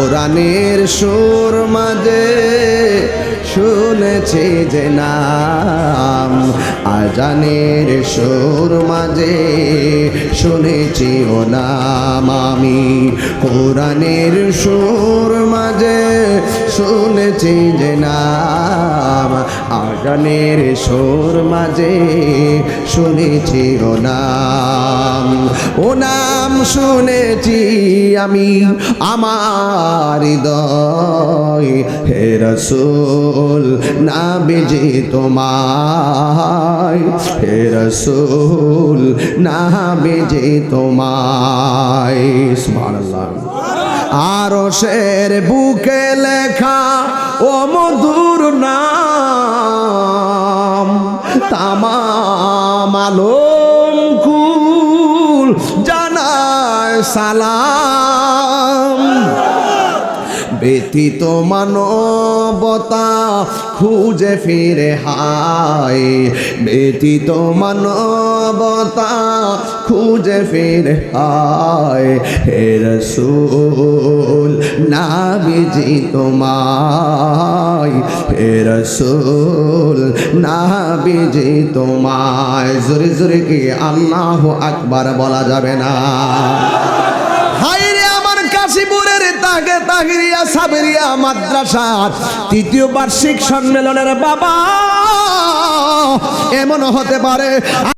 কোরআনের সুর মাঝে শুনেছি যে নাম, আজানের সুর মাঝে শুনেছি ও নাম। আমি কোরআনের সুর মাঝে শুনেছি যে নাম, আজানের সুর মাঝে শুনেছি ও নাম। ও নাম শুনেছি আমি আমার হৃদয়, হে রাসূল নবীজি তোমায়, হে রাসূল নবীজি তোমায়। সুবহানাল্লাহ। আরশের বুকে লেখা ও মধুর নাম, তামাম আলম কুল জানায় সালাম। ব্যতীত মানবতা খুঁজে ফিরে হায়, ব্যতীত মানবতা খুঁজে ফিরে হায়, হে রাসূল নবীজি তোমায়, হে রাসূল নবীজি তোমায়। জোরে জোরে কি আল্লাহু আকবার বলা যাবে না? কাশীপুরের তাকে তাহিরিয়া সাবেরিয়া মাদ্রাসার ৩য় বার্ষিক সম্মেলনের বাবা এমন হতে পারে